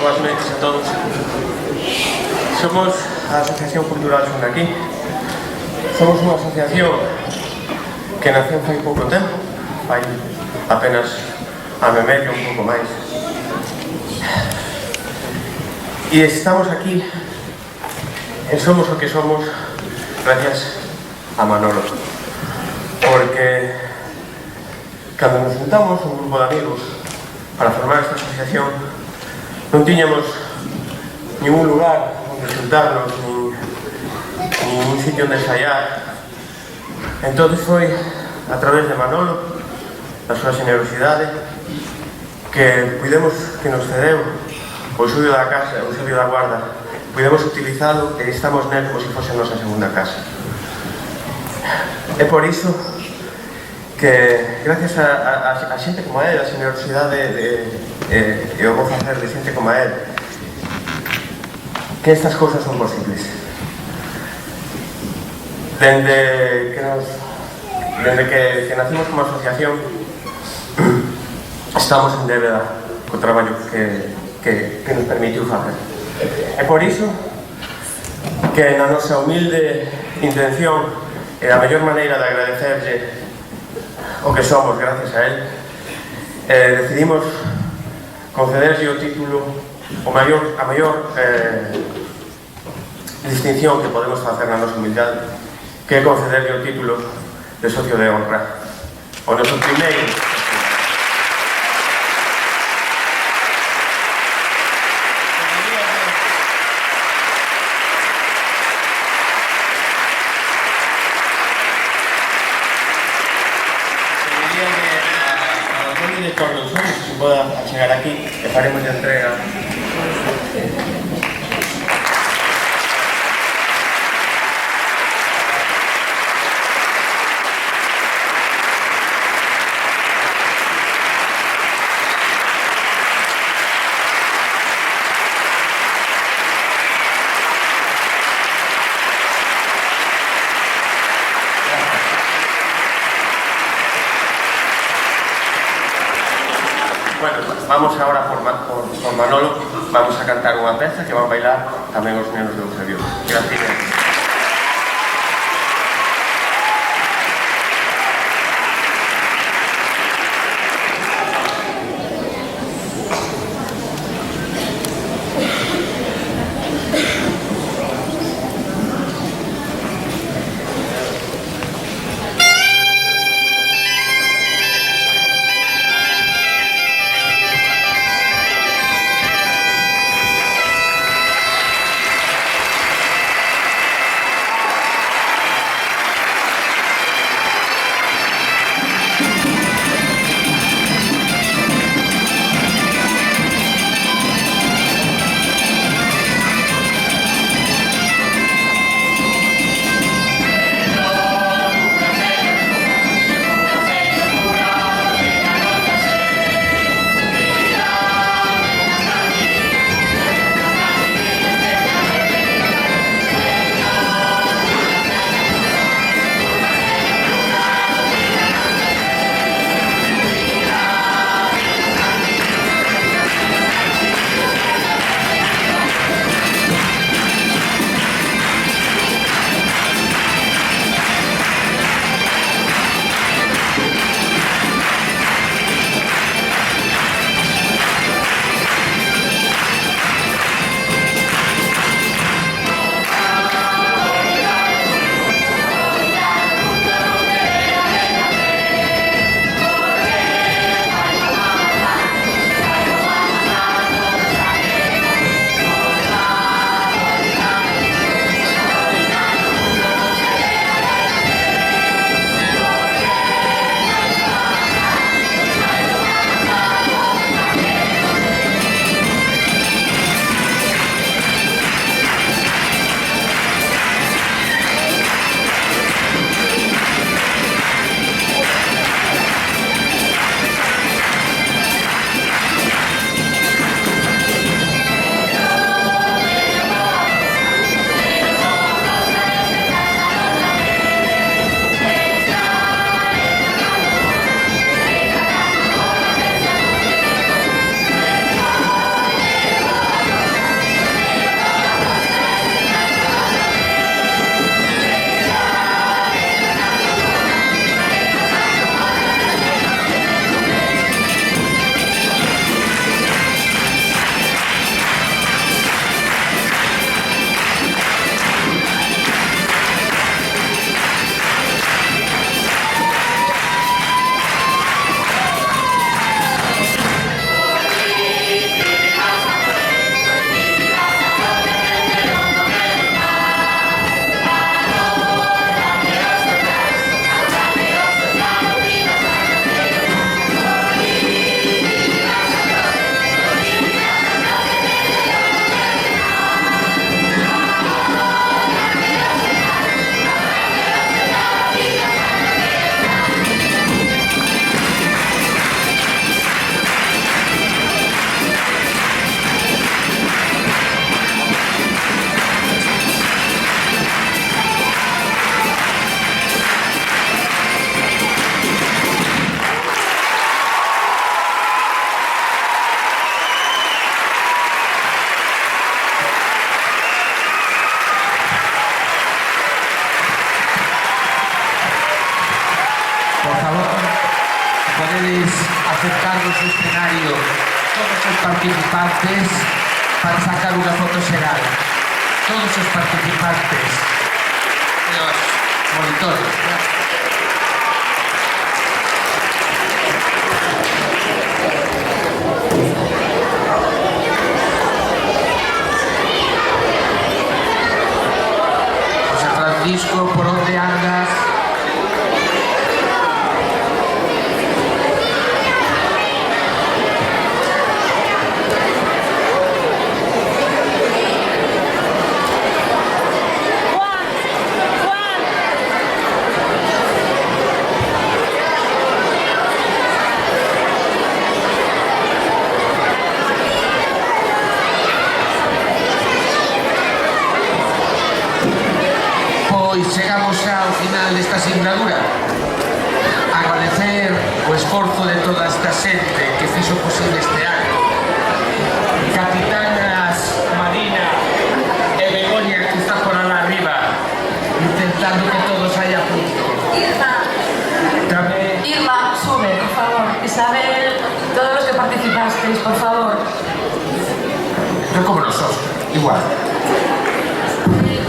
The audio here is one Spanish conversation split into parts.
boas noites a todos. Somos a Asociación Cultural Son Aquí. Somos unha asociación que naceu fai pouco tempo, fai apenas ano e medio, un pouco máis. E estamos aquí e somos o que somos gracias a Manolo, porque cando nos juntamos un grupo de amigos para formar esta asociación non tiñamos ningún lugar onde juntarnos, nin un sitio onde ensaiar. Entón foi a través de Manolo, da súa generosidade, que nos cedeu o estudio da casa, o estudio da guarda, pudemos utilizalo e estamos nel como se fose a nosa segunda casa. É por iso que, gracias a xente como a él, a generosidade e o bo facer de xente como a él, que estas cousas son posibles. Dende que nacimos como asociación, estamos en débeda co traballo que nos permitiu facer. É por iso que na nosa humilde intención e a mellor maneira de agradecerlle o que somos gracias a él, decidimos concederlle o título, a maior distinción que podemos facer na nosa humildade, que é concederlle o título de socio de honra, o noso primeiro. Se poda chegar aquí e faremos de entrega. Bueno, vamos ahora por Manolo, vamos a cantar unha peza que van bailar tamén os nenos de Eusebio. Gracias. podedes acercar ao escenario todos os participantes para sacar unha foto xeral. Todos os participantes e os monitores. José Francisco, por onde andas? Chegamos xa ao final desta singladura. Agradecer o esforzo de toda esta xente que fixo posible este acto. Capitanas Marina e Begoña, que está por alá arriba, intentando que todo saia punto. Irma, Tamén Irma, sube, por favor. Isabel, todos los que participasteis, por favor. non como nosotros, igual.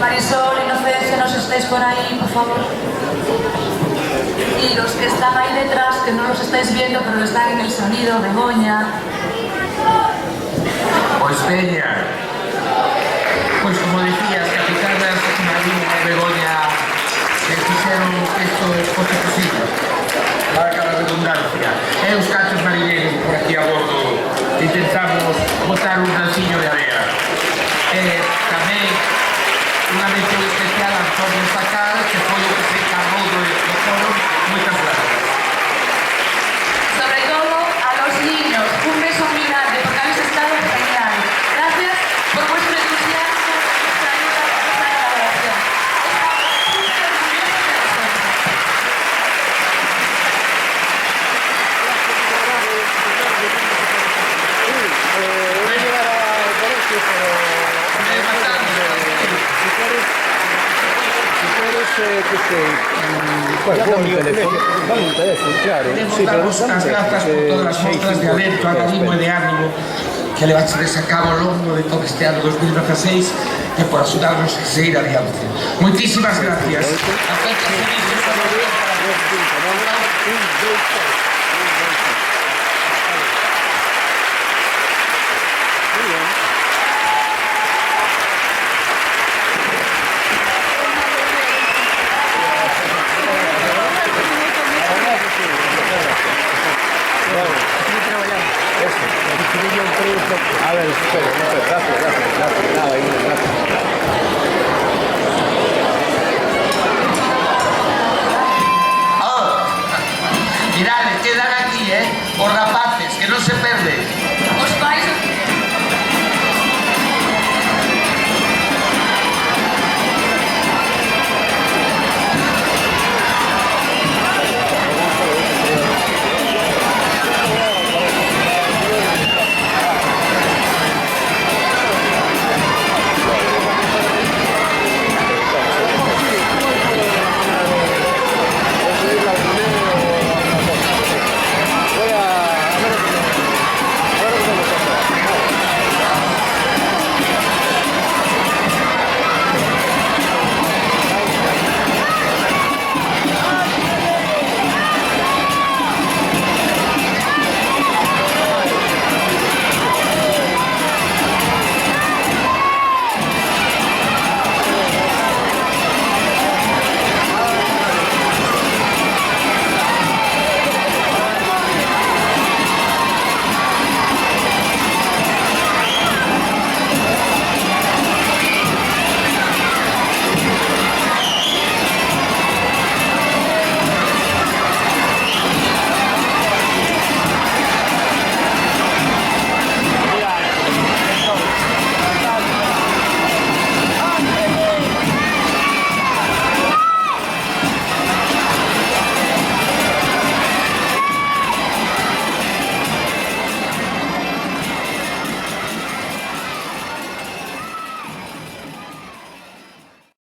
Marisol, Inocencia, ¿nos estáis por ahí, por favor? Y los que están ahí detrás, que no los estáis viendo, pero están en el sonido, Begoña. Pois veña, pois como decías, capitanas Marina e Begoña, que fixeron que isto fosse posible, valga a redundancia. E os cachos marineiros por aquí a bordo intentamos botar un ranciño de area. Tamén unha mención especial a Antonio Sacar, que foi o que se encargou do foro. Moitas gracias. Sobre todo a los niños, un beso muy grande porque habéis estado genial. Gracias por vuestro entusiasmo y vuestra ayuda a esta elaboración. Estamos súper orgullosos de vosotros. Dame un teléfono, claro. Sí, pero Damos as grazas por todas as mostras de alento, agarimo e de ánimo que levaches a cabo ao longo de todo este ano 2016 e por axudarnos a seguir adiante. Moitísimas gracias. A fecha feliz esta noite para A ver, espera, gracias, nada, gracias. Mirad, quedan aquí, os rapaces